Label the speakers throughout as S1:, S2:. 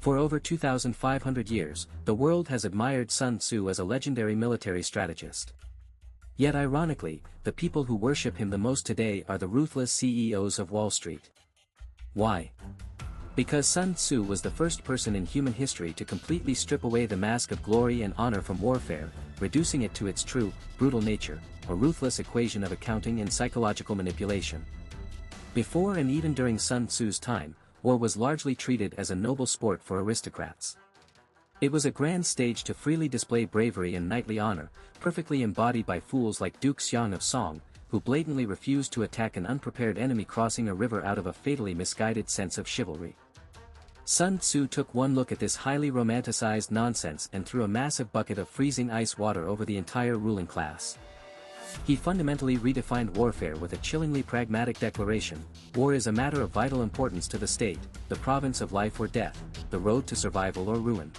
S1: For over 2,500 years, the world has admired Sun Tzu as a legendary military strategist. Yet ironically, the people who worship him the most today are the ruthless CEOs of Wall Street. Why? Because Sun Tzu was the first person in human history to completely strip away the mask of glory and honor from warfare, reducing it to its true, brutal nature, a ruthless equation of accounting and psychological manipulation. Before and even during Sun Tzu's time, war was largely treated as a noble sport for aristocrats. It was a grand stage to freely display bravery and knightly honor, perfectly embodied by fools like Duke Xiang of Song, who blatantly refused to attack an unprepared enemy crossing a river out of a fatally misguided sense of chivalry. Sun Tzu took one look at this highly romanticized nonsense and threw a massive bucket of freezing ice water over the entire ruling class. He fundamentally redefined warfare with a chillingly pragmatic declaration: war is a matter of vital importance to the state, the province of life or death, the road to survival or ruin.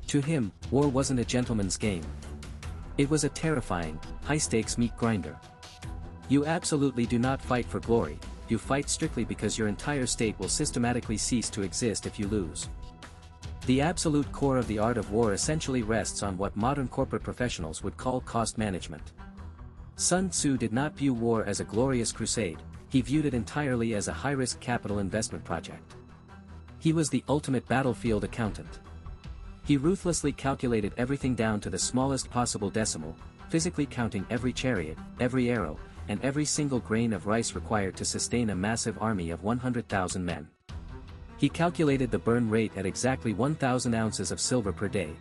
S1: To him, war wasn't a gentleman's game. It was a terrifying, high-stakes meat grinder. You absolutely do not fight for glory, you fight strictly because your entire state will systematically cease to exist if you lose. The absolute core of the art of war essentially rests on what modern corporate professionals would call cost management. Sun Tzu did not view war as a glorious crusade, he viewed it entirely as a high-risk capital investment project. He was the ultimate battlefield accountant. He ruthlessly calculated everything down to the smallest possible decimal, physically counting every chariot, every arrow, and every single grain of rice required to sustain a massive army of 100,000 men. He calculated the burn rate at exactly 1,000 ounces of silver per day.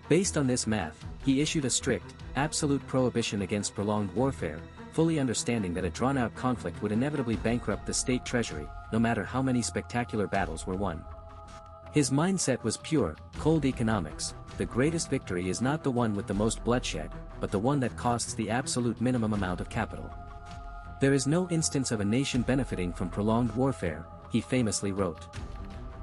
S1: Based on this math, he issued a strict, absolute prohibition against prolonged warfare, fully understanding that a drawn-out conflict would inevitably bankrupt the state treasury, no matter how many spectacular battles were won. His mindset was pure, cold economics. The greatest victory is not the one with the most bloodshed, but the one that costs the absolute minimum amount of capital. There is no instance of a nation benefiting from prolonged warfare, he famously wrote.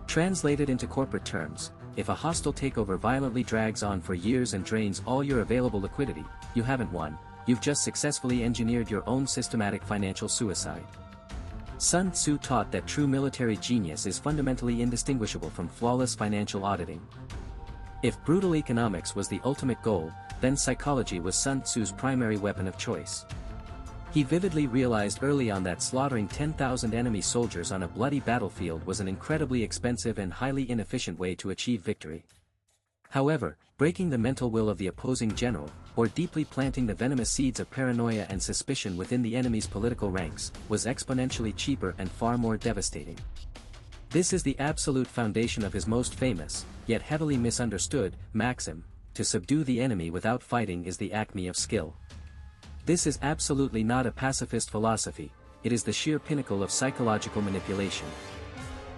S1: Translated into corporate terms, if a hostile takeover violently drags on for years and drains all your available liquidity, you haven't won, you've just successfully engineered your own systematic financial suicide. Sun Tzu taught that true military genius is fundamentally indistinguishable from flawless financial auditing. If brutal economics was the ultimate goal, then psychology was Sun Tzu's primary weapon of choice. He vividly realized early on that slaughtering 10,000 enemy soldiers on a bloody battlefield was an incredibly expensive and highly inefficient way to achieve victory. However, breaking the mental will of the opposing general, or deeply planting the venomous seeds of paranoia and suspicion within the enemy's political ranks, was exponentially cheaper and far more devastating. This is the absolute foundation of his most famous, yet heavily misunderstood, maxim: to subdue the enemy without fighting is the acme of skill. This is absolutely not a pacifist philosophy, it is the sheer pinnacle of psychological manipulation.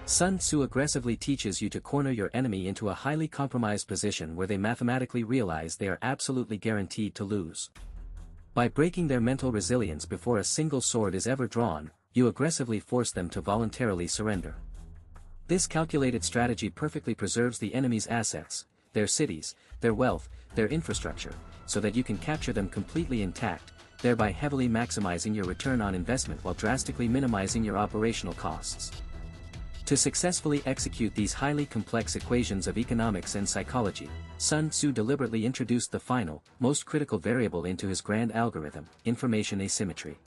S1: Sun Tzu aggressively teaches you to corner your enemy into a highly compromised position where they mathematically realize they are absolutely guaranteed to lose. By breaking their mental resilience before a single sword is ever drawn, you aggressively force them to voluntarily surrender. This calculated strategy perfectly preserves the enemy's assets, their cities, their wealth, their infrastructure, so that you can capture them completely intact, thereby heavily maximizing your return on investment while drastically minimizing your operational costs. To successfully execute these highly complex equations of economics and psychology, Sun Tzu deliberately introduced the final, most critical variable into his grand algorithm: information asymmetry.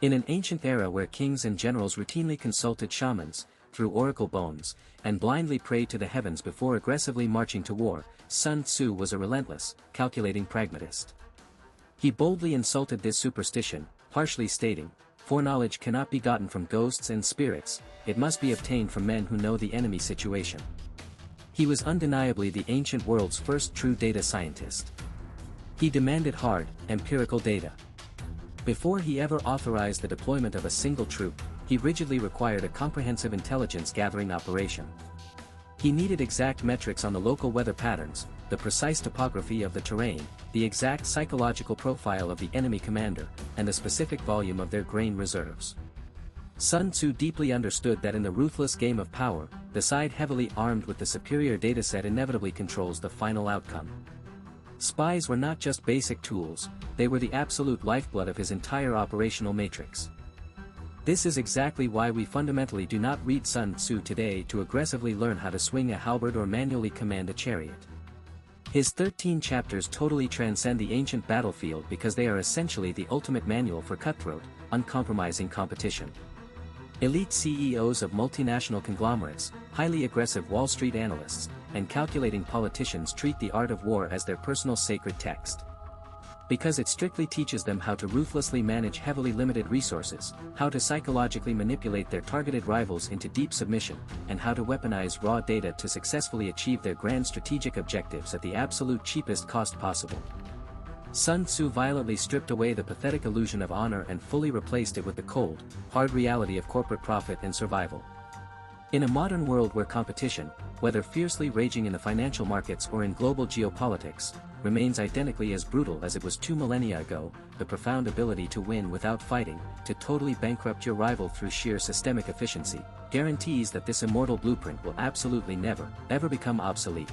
S1: In an ancient era where kings and generals routinely consulted shamans, threw oracle bones, and blindly prayed to the heavens before aggressively marching to war, Sun Tzu was a relentless, calculating pragmatist. He boldly insulted this superstition, harshly stating, "Foreknowledge cannot be gotten from ghosts and spirits, it must be obtained from men who know the enemy situation." He was undeniably the ancient world's first true data scientist. He demanded hard, empirical data. Before he ever authorized the deployment of a single troop, he rigidly required a comprehensive intelligence-gathering operation. He needed exact metrics on the local weather patterns, the precise topography of the terrain, the exact psychological profile of the enemy commander, and the specific volume of their grain reserves. Sun Tzu deeply understood that in the ruthless game of power, the side heavily armed with the superior dataset inevitably controls the final outcome. Spies were not just basic tools, they were the absolute lifeblood of his entire operational matrix. This is exactly why we fundamentally do not read Sun Tzu today to aggressively learn how to swing a halberd or manually command a chariot. His 13 chapters totally transcend the ancient battlefield because they are essentially the ultimate manual for cutthroat, uncompromising competition. Elite CEOs of multinational conglomerates, highly aggressive Wall Street analysts, and calculating politicians treat the art of war as their personal sacred text. Because it strictly teaches them how to ruthlessly manage heavily limited resources, how to psychologically manipulate their targeted rivals into deep submission, and how to weaponize raw data to successfully achieve their grand strategic objectives at the absolute cheapest cost possible. Sun Tzu violently stripped away the pathetic illusion of honor and fully replaced it with the cold, hard reality of corporate profit and survival. In a modern world where competition, whether fiercely raging in the financial markets or in global geopolitics, remains identically as brutal as it was 2 millennia ago, the profound ability to win without fighting, to totally bankrupt your rival through sheer systemic efficiency, guarantees that this immortal blueprint will absolutely never, ever become obsolete.